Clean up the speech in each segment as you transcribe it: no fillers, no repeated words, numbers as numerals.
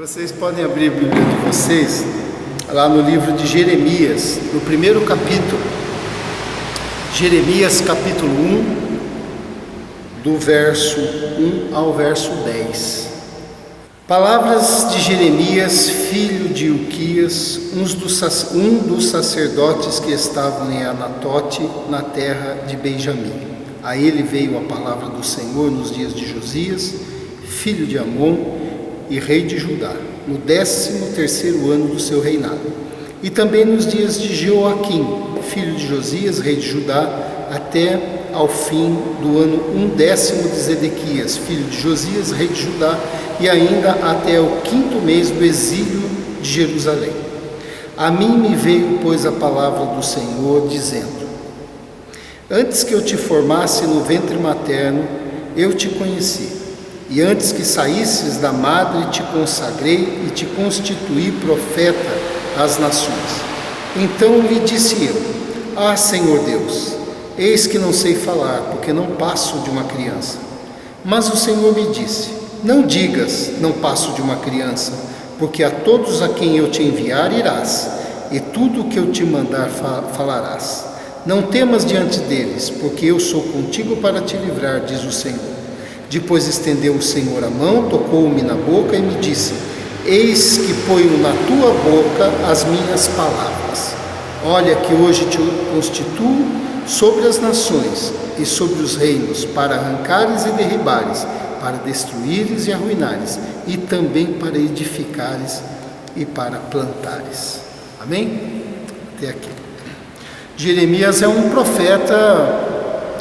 Vocês podem abrir a Bíblia de vocês lá no livro de Jeremias, no primeiro capítulo. Jeremias capítulo 1, do verso 1 ao verso 10. Palavras de Jeremias, filho de Ilquias, um dos sacerdotes que estavam em Anatote, na terra de Benjamim. A ele veio a palavra do Senhor nos dias de Josias, filho de Amon, e rei de Judá, no 13º ano do seu reinado, e também nos dias de Joaquim, filho de Josias, rei de Judá, até ao fim do ano 10º de Zedequias, filho de Josias, rei de Judá, e ainda até o 5º mês do exílio de Jerusalém. A mim me veio, pois, a palavra do Senhor, dizendo: antes que eu te formasse no ventre materno, eu te conheci. E antes que saísses da madre, te consagrei e te constituí profeta às nações. Então lhe disse eu: ah, Senhor Deus, eis que não sei falar, porque não passo de uma criança. Mas o Senhor me disse: não digas, não passo de uma criança, porque a todos a quem eu te enviar irás, e tudo o que eu te mandar falarás. Não temas diante deles, porque eu sou contigo para te livrar, diz o Senhor. Depois estendeu o Senhor a mão, tocou-me na boca e me disse: eis que ponho na tua boca as minhas palavras. Olha que hoje te constituo sobre as nações e sobre os reinos, para arrancares e derribares, para destruíres e arruinares, e também para edificares e para plantares. Amém? Até aqui. Jeremias é um profeta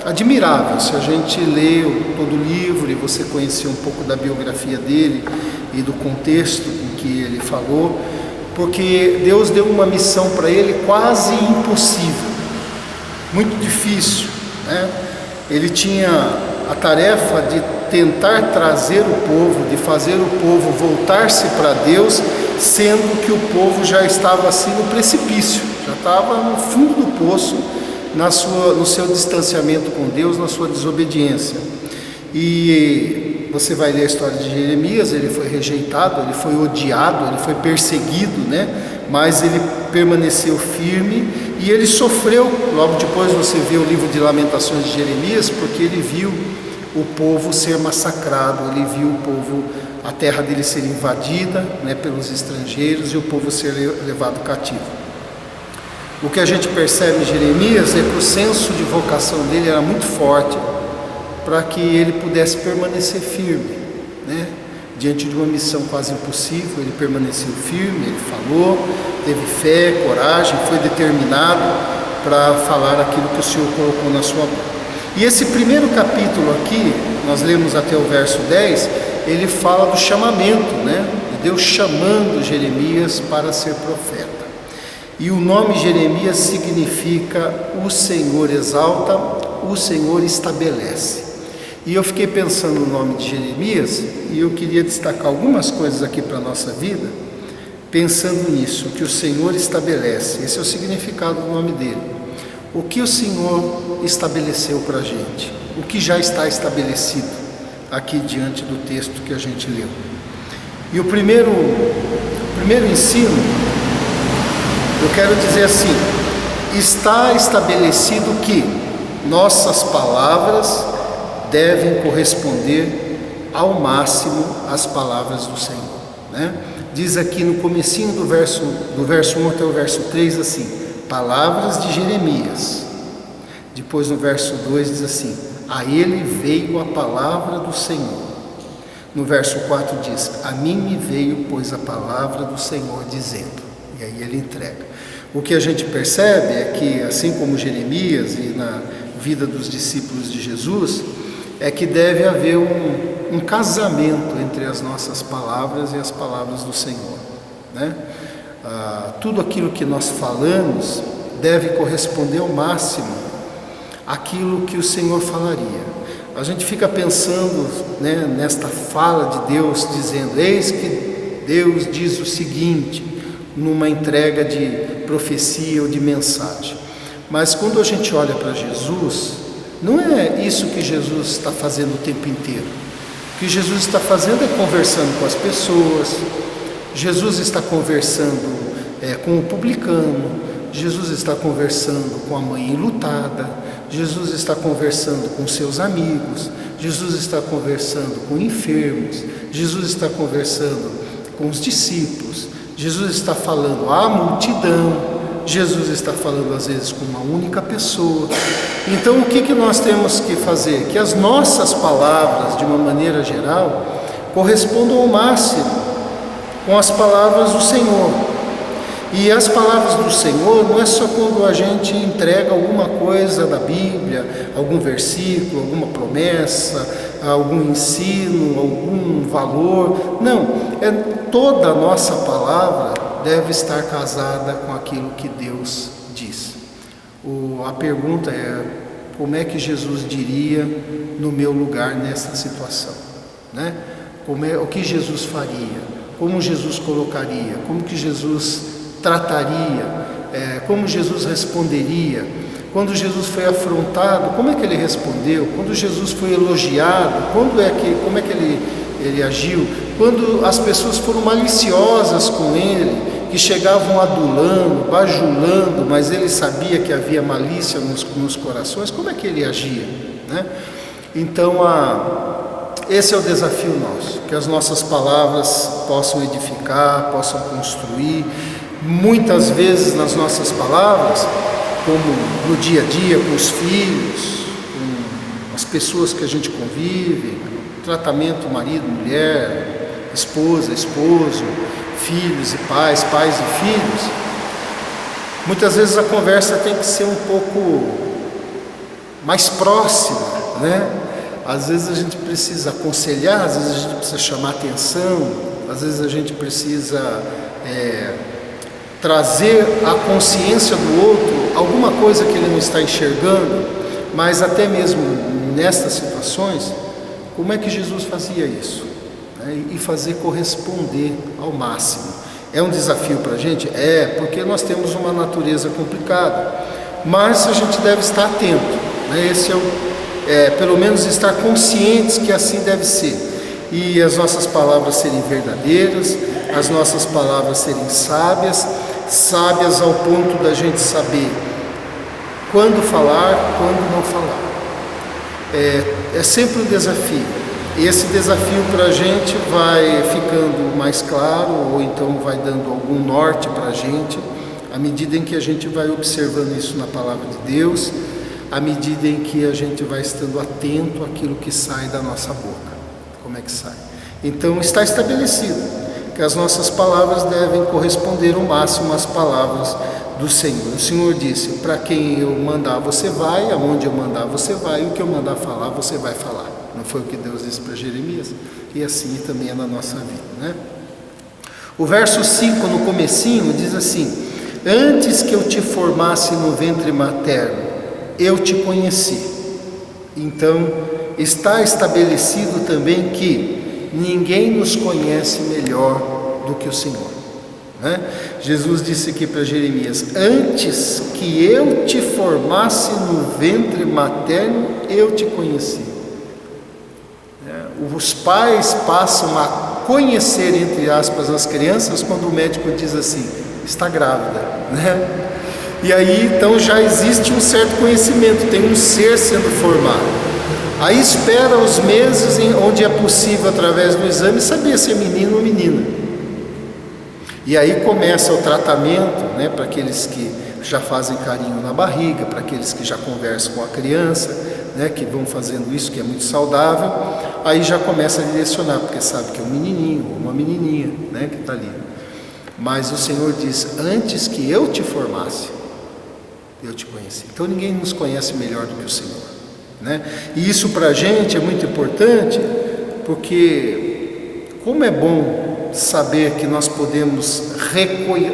admirável. Se a gente lê todo o livro e você conhecer um pouco da biografia dele e do contexto em que ele falou, porque Deus deu uma missão para ele quase impossível, muito difícil, né? Ele tinha a tarefa de tentar trazer o povo, de fazer o povo voltar-se para Deus, sendo que o povo já estava assim no precipício, já estava no fundo do poço, no seu distanciamento com Deus, na sua desobediência. E você vai ler a história de Jeremias. Ele foi rejeitado, ele foi odiado, ele foi perseguido, né? Mas ele permaneceu firme e ele sofreu. Logo depois você vê o livro de Lamentações de Jeremias, porque ele viu o povo ser massacrado, ele viu o povo, a terra dele ser invadida, né, pelos estrangeiros, e o povo ser levado cativo. O que a gente percebe em Jeremias é que o senso de vocação dele era muito forte para que ele pudesse permanecer firme, né? Diante de uma missão quase impossível, ele permaneceu firme, ele falou, teve fé, coragem, foi determinado para falar aquilo que o Senhor colocou na sua boca. E esse primeiro capítulo aqui, nós lemos até o verso 10, ele fala do chamamento, né? De Deus chamando Jeremias para ser profeta. E o nome Jeremias significa o Senhor exalta, o Senhor estabelece. E eu fiquei pensando no nome de Jeremias, e eu queria destacar algumas coisas aqui para a nossa vida, pensando nisso, que o Senhor estabelece. Esse é o significado do nome dele. O que o Senhor estabeleceu para a gente? O que já está estabelecido aqui diante do texto que a gente leu. E o primeiro ensino, eu quero dizer assim: está estabelecido que nossas palavras devem corresponder ao máximo às palavras do Senhor, né? Diz aqui no comecinho do verso 1 até o verso 3 assim: palavras de Jeremias. Depois no verso 2 diz assim: a ele veio a palavra do Senhor. No verso 4 diz: a mim me veio, pois, a palavra do Senhor, dizendo. E aí ele entrega. O que a gente percebe é que, assim como Jeremias e na vida dos discípulos de Jesus, é que deve haver um casamento entre as nossas palavras e as palavras do Senhor, né? Tudo aquilo que nós falamos deve corresponder ao máximo àquilo que o Senhor falaria. A gente fica pensando, né, nesta fala de Deus, dizendo: eis que Deus diz o seguinte, numa entrega de profecia ou de mensagem. Mas quando a gente olha para Jesus, não é isso que Jesus está fazendo o tempo inteiro. O que Jesus está fazendo é conversando com as pessoas, Jesus está conversando com o publicano, Jesus está conversando com a mãe enlutada, Jesus está conversando com seus amigos, Jesus está conversando com enfermos, Jesus está conversando com os discípulos, Jesus está falando à multidão, Jesus está falando às vezes com uma única pessoa. Então o que nós temos que fazer? Que as nossas palavras, de uma maneira geral, correspondam ao máximo com as palavras do Senhor. E as palavras do Senhor não é só quando a gente entrega alguma coisa da Bíblia, algum versículo, alguma promessa, algum ensino, algum valor. Não, toda a nossa palavra deve estar casada com aquilo que Deus diz. A pergunta é: como é que Jesus diria no meu lugar nessa situação? Né? O que Jesus faria? Como Jesus colocaria? Como que Jesus trataria? Como Jesus responderia? Quando Jesus foi afrontado, como é que ele respondeu? Quando Jesus foi elogiado, como é que ele agiu? Quando as pessoas foram maliciosas com ele, que chegavam adulando, bajulando, mas ele sabia que havia malícia nos corações, como é que ele agia? Né? Então, esse é o desafio nosso, que as nossas palavras possam edificar, possam construir. Muitas vezes nas nossas palavras, como no dia a dia, com os filhos, com as pessoas que a gente convive, tratamento marido, mulher, esposa, esposo, filhos e pais, pais e filhos, muitas vezes a conversa tem que ser um pouco mais próxima, né? Às vezes a gente precisa aconselhar, às vezes a gente precisa chamar atenção, às vezes a gente precisa trazer à consciência do outro alguma coisa que ele não está enxergando, mas até mesmo nestas situações, como é que Jesus fazia isso? E fazer corresponder ao máximo. É um desafio para a gente? Porque nós temos uma natureza complicada, mas a gente deve estar atento, né? Esse pelo menos estar conscientes que assim deve ser, e as nossas palavras serem verdadeiras, as nossas palavras serem sábias ao ponto da gente saber quando falar, quando não falar. É sempre um desafio. E esse desafio para a gente vai ficando mais claro, ou então vai dando algum norte para a gente, à medida em que a gente vai observando isso na palavra de Deus, à medida em que a gente vai estando atento àquilo que sai da nossa boca. Como é que sai? Então está estabelecido que as nossas palavras devem corresponder ao máximo às palavras do Senhor. O Senhor disse: para quem eu mandar você vai, aonde eu mandar você vai, e o que eu mandar falar você vai falar. Não foi o que Deus disse para Jeremias? E assim também é na nossa vida, né? O verso 5 no comecinho diz assim: antes que eu te formasse no ventre materno, eu te conheci. Então está estabelecido também que ninguém nos conhece melhor do que o Senhor, né? Jesus disse aqui para Jeremias: antes que eu te formasse no ventre materno, eu te conheci. Os pais passam a conhecer, entre aspas, as crianças quando o médico diz assim: está grávida, né? E aí então já existe um certo conhecimento, tem um ser sendo formado. Aí espera os meses onde é possível, através do exame, saber se é menino ou menina. E aí começa o tratamento, né, para aqueles que já fazem carinho na barriga, para aqueles que já conversam com a criança, né, que vão fazendo isso, que é muito saudável. Aí já começa a direcionar, porque sabe que é um menininho ou uma menininha, né, que está ali. Mas o Senhor diz: antes que eu te formasse, eu te conheci. Então ninguém nos conhece melhor do que o Senhor, né? E isso para a gente é muito importante, porque como é bom saber que nós podemos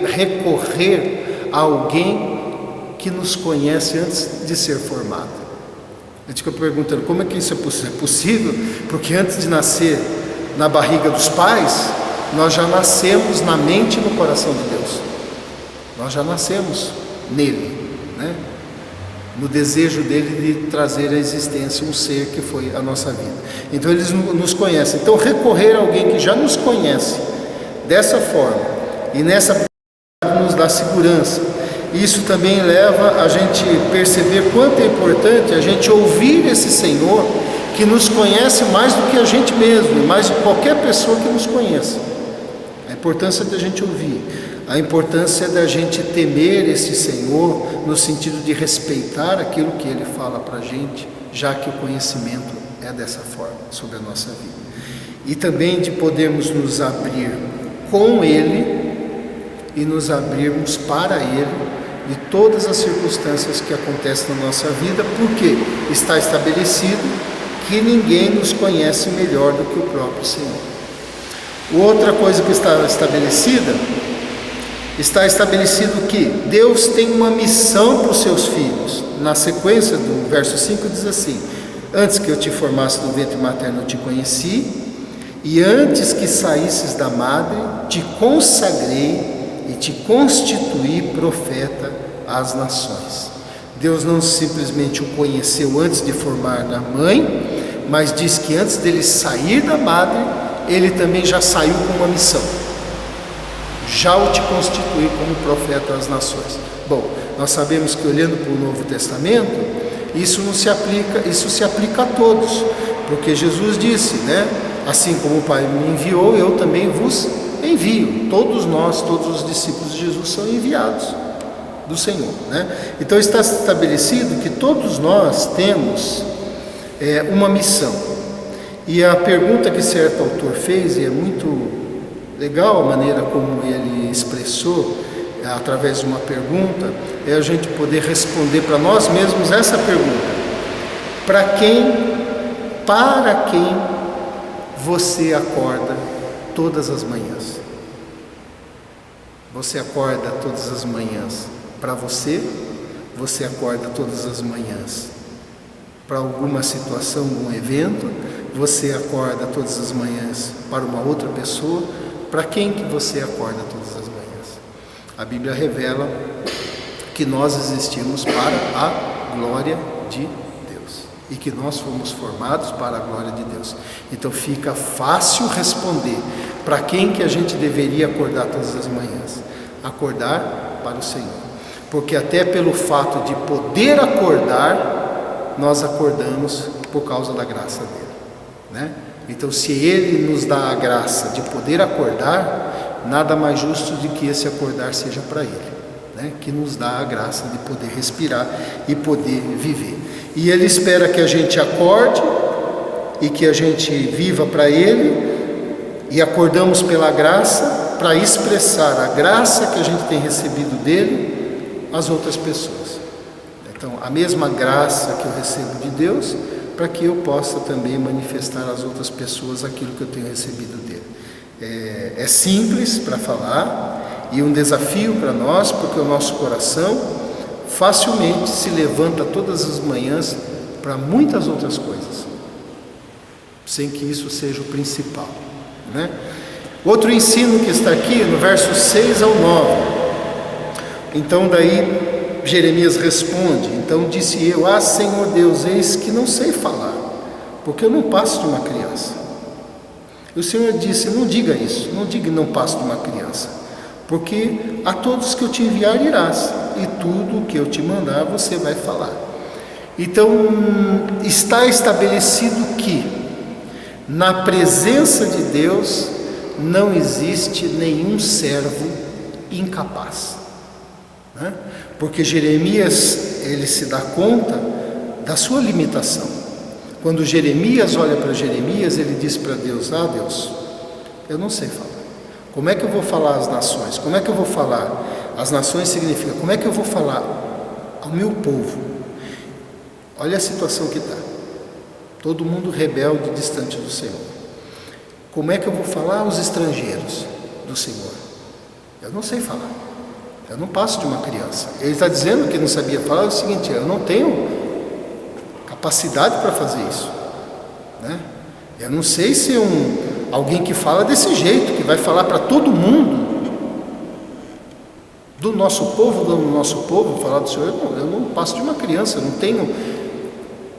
recorrer a alguém que nos conhece antes de ser formado. A gente fica perguntando: como é que isso é possível? É possível porque antes de nascer na barriga dos pais, nós já nascemos na mente e no coração de Deus. Nós já nascemos nele, né? No desejo dele de trazer à existência um ser que foi a nossa vida. Então eles nos conhecem. Então recorrer a alguém que já nos conhece dessa forma. E nessa nos dá segurança. Isso também leva a gente perceber quanto é importante a gente ouvir esse Senhor, que nos conhece mais do que a gente mesmo, mais do que qualquer pessoa que nos conheça. A importância da gente ouvir, a importância da gente temer esse Senhor, no sentido de respeitar aquilo que Ele fala para a gente, já que o conhecimento é dessa forma sobre a nossa vida. E também de podermos nos abrir com Ele e nos abrirmos para Ele de todas as circunstâncias que acontecem na nossa vida, porque está estabelecido que ninguém nos conhece melhor do que o próprio Senhor. Outra coisa que está estabelecido que Deus tem uma missão para os seus filhos. Na sequência do verso 5 diz assim: antes que eu te formasse no ventre materno eu te conheci, e antes que saísses da madre te consagrei e te constituí profeta às nações. Deus não simplesmente o conheceu antes de formar na mãe, mas diz que antes dele sair da madre, ele também já saiu com uma missão. Já o te constituí como profeta às nações. Bom, nós sabemos que olhando para o Novo Testamento, isso se aplica a todos, porque Jesus disse, né? Assim como o Pai me enviou, eu também vos envio. Todos nós, todos os discípulos de Jesus são enviados do Senhor, né? Então está estabelecido que todos nós temos uma missão. E a pergunta que certo autor fez, e é muito legal a maneira como ele expressou, através de uma pergunta, é a gente poder responder para nós mesmos essa pergunta: para quem você acorda todas as manhãs? Você acorda todas as manhãs para você? Você acorda todas as manhãs para alguma situação, algum evento? Você acorda todas as manhãs para uma outra pessoa? Para quem que você acorda todas as manhãs? A Bíblia revela que nós existimos para a glória de Deus e que nós fomos formados para a glória de Deus. Então fica fácil responder para quem que a gente deveria acordar todas as manhãs. Acordar para o Senhor, porque até pelo fato de poder acordar, nós acordamos por causa da graça dele, né? Então, se Ele nos dá a graça de poder acordar, nada mais justo do que esse acordar seja para Ele, né? Que nos dá a graça de poder respirar e poder viver. E Ele espera que a gente acorde e que a gente viva para Ele, e acordamos pela graça para expressar a graça que a gente tem recebido dele às outras pessoas. Então, a mesma graça que eu recebo de Deus, para que eu possa também manifestar às outras pessoas aquilo que eu tenho recebido dele. É simples para falar e um desafio para nós, porque o nosso coração facilmente se levanta todas as manhãs para muitas outras coisas, sem que isso seja o principal, né? Outro ensino que está aqui no verso 6 ao 9. Então daí Jeremias responde: então disse eu: Senhor Deus, eis que não sei falar, porque eu não passo de uma criança. E o Senhor disse: não diga isso, não diga não passo de uma criança, porque a todos que eu te enviar irás, e tudo o que eu te mandar você vai falar. Então está estabelecido que na presença de Deus não existe nenhum servo incapaz, né? Porque Jeremias, ele se dá conta da sua limitação. Quando Jeremias olha para Jeremias, ele diz para Deus: Deus, eu não sei falar. Como é que eu vou falar às nações? Como é que eu vou falar? As nações significa, como é que eu vou falar ao meu povo? Olha a situação que está. Todo mundo rebelde, distante do Senhor. Como é que eu vou falar aos estrangeiros do Senhor? Eu não sei falar. Eu não passo de uma criança. Ele está dizendo que não sabia falar. É o seguinte: eu não tenho capacidade para fazer isso, né? Eu não sei se alguém que fala desse jeito, que vai falar para todo mundo, do nosso povo, falar do Senhor. Eu não passo de uma criança.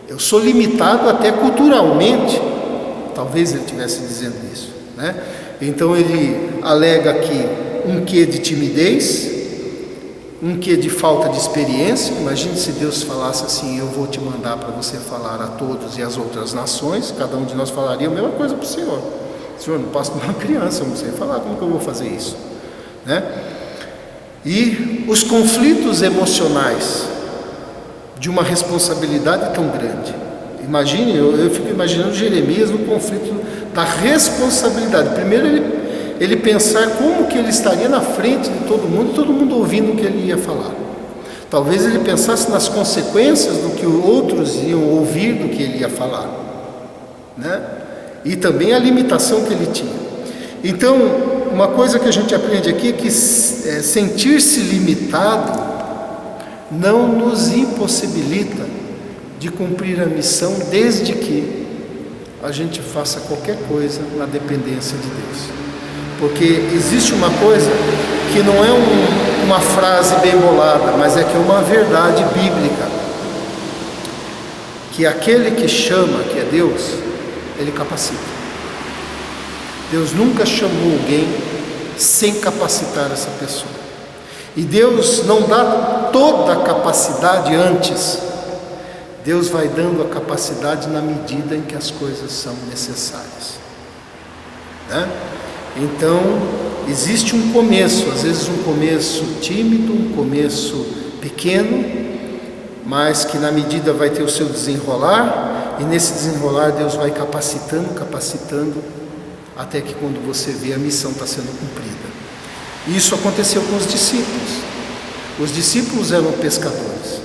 Eu sou limitado até culturalmente. Talvez ele estivesse dizendo isso. né? Então ele alega aqui um quê de timidez, um quê de falta de experiência. Imagine se Deus falasse assim: eu vou te mandar para você falar a todos e às outras nações. Cada um de nós falaria a mesma coisa para o Senhor. Senhor, não posso tomar uma criança, eu não sei falar, como que eu vou fazer isso, né? E os conflitos emocionais de uma responsabilidade tão grande. Imagine, eu fico imaginando Jeremias no conflito da responsabilidade. Primeiro ele pensar como que ele estaria na frente de todo mundo ouvindo o que ele ia falar. Talvez ele pensasse nas consequências do que outros iam ouvir do que ele ia falar, né? E também a limitação que ele tinha. Então, uma coisa que a gente aprende aqui é que sentir-se limitado não nos impossibilita de cumprir a missão, desde que a gente faça qualquer coisa na dependência de Deus. Porque existe uma coisa que não é uma frase bem bolada, mas é que é uma verdade bíblica, que aquele que chama, que é Deus, ele capacita. Deus nunca chamou alguém sem capacitar essa pessoa. E Deus não dá toda a capacidade antes. Deus vai dando a capacidade na medida em que as coisas são necessárias, né? Então, existe um começo, às vezes um começo tímido, um começo pequeno, mas que na medida vai ter o seu desenrolar, e nesse desenrolar Deus vai capacitando, até que quando você vê, a missão está sendo cumprida. Isso aconteceu com os discípulos. Os discípulos eram pescadores.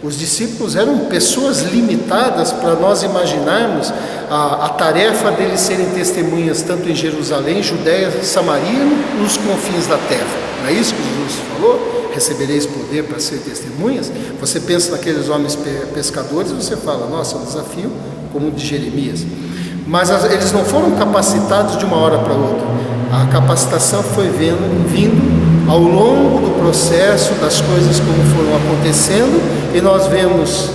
Os discípulos eram pessoas limitadas para nós imaginarmos a tarefa deles serem testemunhas tanto em Jerusalém, Judéia, Samaria, nos confins da terra. Não é isso que Jesus falou? Recebereis poder para ser testemunhas. Você pensa naqueles homens pescadores e você fala: nossa, um desafio como o de Jeremias. Mas eles não foram capacitados de uma hora para outra. A capacitação foi vindo ao longo do processo das coisas como foram acontecendo, e nós vemos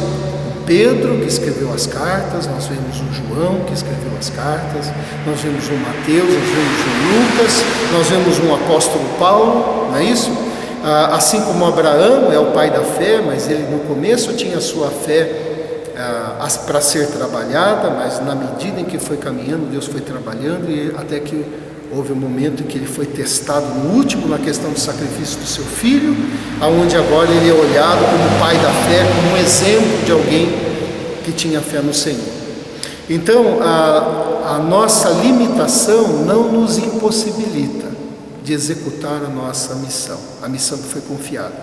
Pedro, que escreveu as cartas, nós vemos o João, que escreveu as cartas, nós vemos o Mateus, nós vemos o Lucas, nós vemos um apóstolo Paulo, não é isso? Assim como Abraão é o pai da fé, mas ele no começo tinha a sua fé para ser trabalhada, mas na medida em que foi caminhando, Deus foi trabalhando, e até que houve um momento em que ele foi testado no último, na questão do sacrifício do seu filho, aonde agora ele é olhado como pai da fé, como um exemplo de alguém que tinha fé no Senhor. Então, a nossa limitação não nos impossibilita de executar a nossa missão, a missão que foi confiada,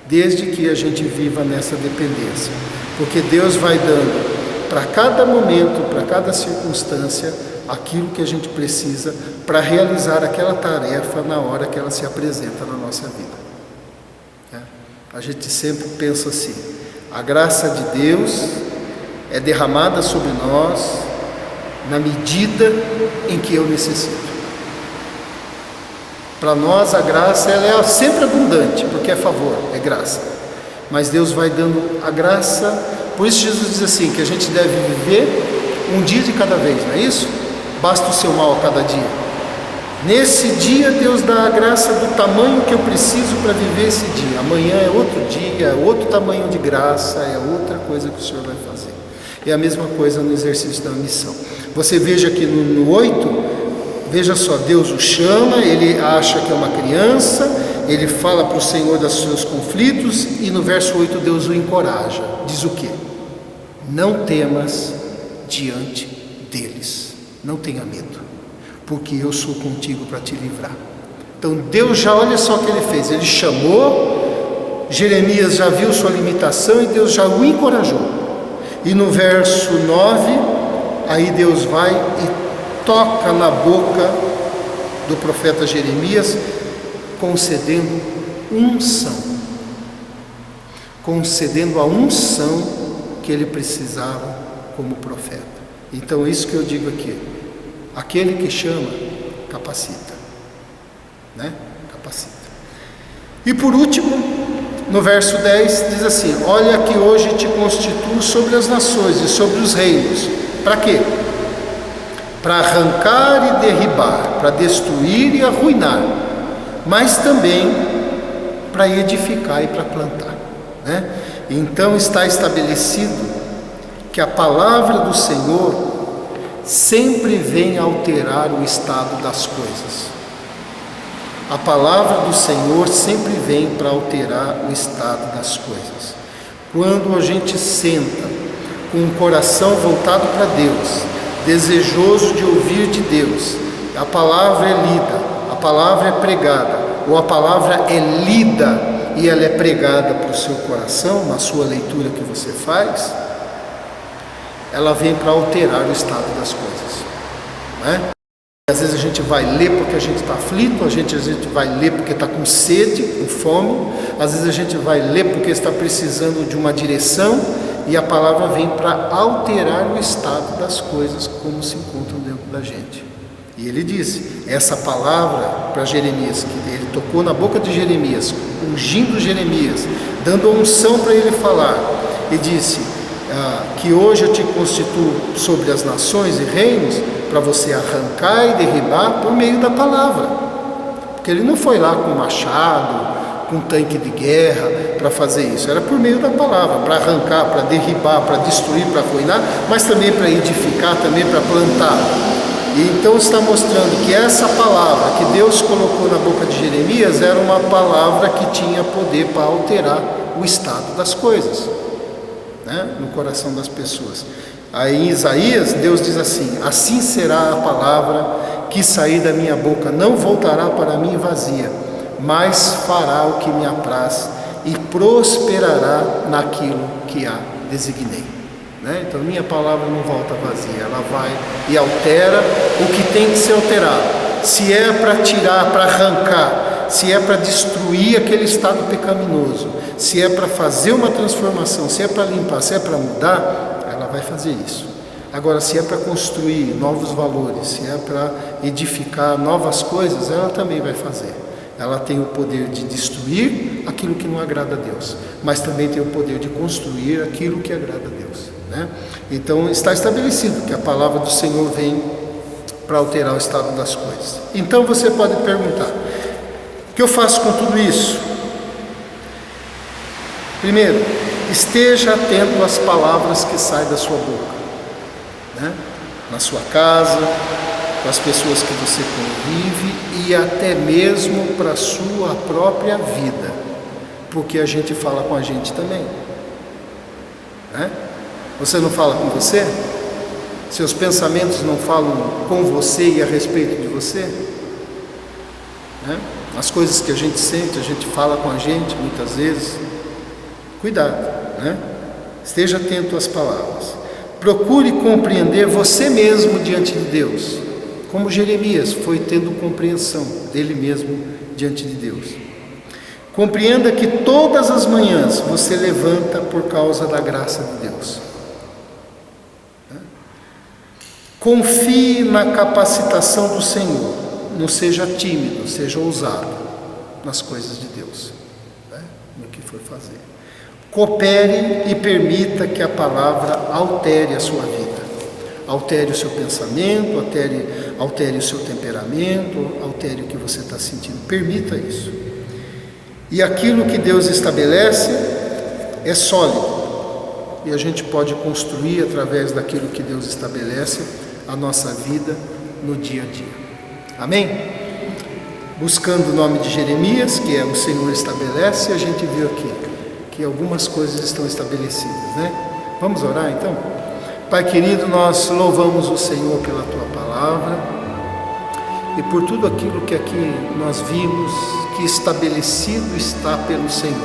desde que a gente viva nessa dependência, porque Deus vai dando para cada momento, para cada circunstância, aquilo que a gente precisa para realizar aquela tarefa na hora que ela se apresenta na nossa vida. A gente sempre pensa assim: a graça de Deus é derramada sobre nós na medida em que eu necessito. Para nós a graça ela é sempre abundante, porque é favor, é graça. Mas Deus vai dando a graça. Por isso Jesus diz assim, que a gente deve viver um dia de cada vez, não é isso? Basta o seu mal a cada dia. Nesse dia Deus dá a graça do tamanho que eu preciso para viver esse dia. Amanhã é outro dia, é outro tamanho de graça, é outra coisa que o Senhor vai fazer. É a mesma coisa no exercício da missão. Você veja aqui no 8, veja só, Deus o chama, ele acha que é uma criança, ele fala para o Senhor dos seus conflitos, e no verso 8 Deus o encoraja. Diz o quê? Não temas diante deles. Não tenha medo, porque eu sou contigo para te livrar. Então Deus já, olha só o que ele fez, ele chamou, Jeremias já viu sua limitação e Deus já o encorajou. E no verso 9, aí Deus vai e toca na boca do profeta Jeremias, concedendo unção, concedendo a unção que ele precisava como profeta. Então, isso que eu digo aqui, aquele que chama, capacita, né? Capacita. E por último, no verso 10, diz assim: olha que hoje te constituo sobre as nações e sobre os reinos. Para quê? para arrancar e derribar, para destruir e arruinar, mas também para edificar e para plantar, né? Então está estabelecido que a palavra do Senhor sempre vem alterar o estado das coisas. A palavra do Senhor sempre vem para alterar o estado das coisas. Quando a gente senta com o coração voltado para Deus, desejoso de ouvir de Deus, a palavra é lida, a palavra é pregada, ou a palavra é lida e ela é pregada para o seu coração, na sua leitura que você faz, ela vem para alterar o estado das coisas, né? Às vezes a gente vai ler porque a gente está aflito, às vezes a gente vai ler porque está com sede, com fome, às vezes a gente vai ler porque está precisando de uma direção, e a palavra vem para alterar o estado das coisas como se encontram dentro da gente. E ele disse, essa palavra para Jeremias, que ele tocou na boca de Jeremias, ungindo Jeremias, dando a unção para ele falar, e disse que hoje eu te constituo sobre as nações e reinos, para você arrancar e derribar por meio da palavra. Porque ele não foi lá com machado, com tanque de guerra para fazer isso, era por meio da palavra, para arrancar, para derribar, para destruir, para arruinar, mas também para edificar, também para plantar. E então está mostrando que essa palavra que Deus colocou na boca de Jeremias era uma palavra que tinha poder para alterar o estado das coisas, né, no coração das pessoas. Aí em Isaías, Deus diz assim, assim será a palavra que sair da minha boca, não voltará para mim vazia, mas fará o que me apraz e prosperará naquilo que a designei, né? Então minha palavra não volta vazia, ela vai e altera o que tem que ser alterado. Se é para tirar, para arrancar, se é para destruir aquele estado pecaminoso, se é para fazer uma transformação, se é para limpar, se é para mudar, ela vai fazer isso. Agora, se é para construir novos valores, se é para edificar novas coisas, ela também vai fazer. Ela tem o poder de destruir aquilo que não agrada a Deus, mas também tem o poder de construir aquilo que agrada a Deus, né? Então está estabelecido que a palavra do Senhor vem para alterar o estado das coisas. Então você pode perguntar, o que eu faço com tudo isso? Primeiro, esteja atento às palavras que saem da sua boca, né? Na sua casa, com as pessoas que você convive e até mesmo para a sua própria vida, porque a gente fala com a gente também, né? Você não fala com você? Seus pensamentos não falam com você e a respeito de você, né? As coisas que a gente sente, a gente fala com a gente muitas vezes. Cuidado, né? Esteja atento às palavras. Procure compreender você mesmo diante de Deus, como Jeremias foi tendo compreensão dele mesmo diante de Deus. Compreenda que todas as manhãs você levanta por causa da graça de Deus. Confie na capacitação do Senhor. Não seja tímido, seja ousado nas coisas de Deus, né? No que for fazer. Coopere e permita que a palavra altere a sua vida, altere o seu pensamento, altere o seu temperamento, altere o que você está sentindo. Permita isso. E aquilo que Deus estabelece é sólido, e a gente pode construir através daquilo que Deus estabelece a nossa vida no dia a dia. Amém? Buscando o nome de Jeremias, que é o Senhor estabelece, a gente viu aqui que algumas coisas estão estabelecidas, né? Vamos orar então? Pai querido, nós louvamos o Senhor pela Tua Palavra e por tudo aquilo que aqui nós vimos que estabelecido está pelo Senhor.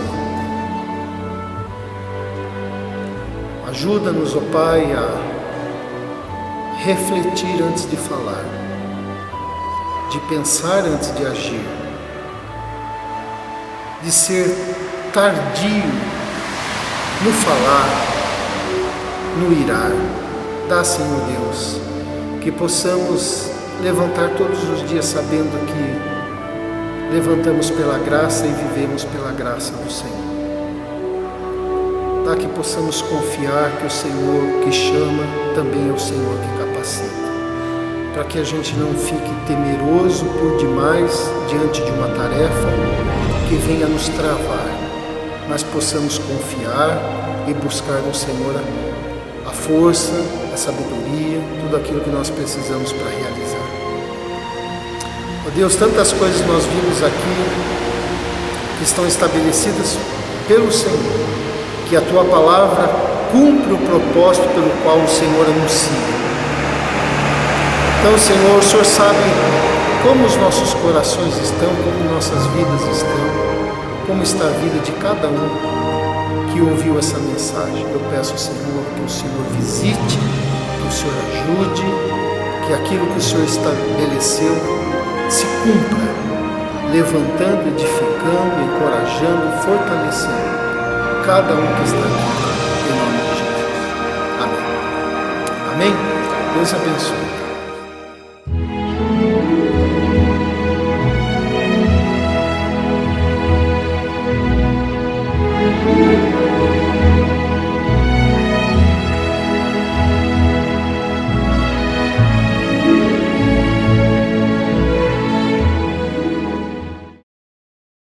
Ajuda-nos, ó Pai, a refletir antes de falar, de pensar antes de agir, de ser tardio no falar, no irar. Dá, Senhor Deus, que possamos levantar todos os dias sabendo que levantamos pela graça e vivemos pela graça do Senhor. Dá que possamos confiar que o Senhor que chama também é o Senhor que capacita, para que a gente não fique temeroso por demais diante de uma tarefa que venha nos travar, mas possamos confiar e buscar no Senhor a força, a sabedoria, tudo aquilo que nós precisamos para realizar. Ó Deus, tantas coisas nós vimos aqui que estão estabelecidas pelo Senhor, que a Tua palavra cumpre o propósito pelo qual o Senhor anuncia. Então, Senhor, o Senhor sabe como os nossos corações estão, como nossas vidas estão, como está a vida de cada um que ouviu essa mensagem. Eu peço, Senhor, que o Senhor visite, que o Senhor ajude, que aquilo que o Senhor estabeleceu se cumpra, levantando, edificando, encorajando, fortalecendo cada um que está aqui, em nome de Jesus. Amém. Amém? Deus abençoe.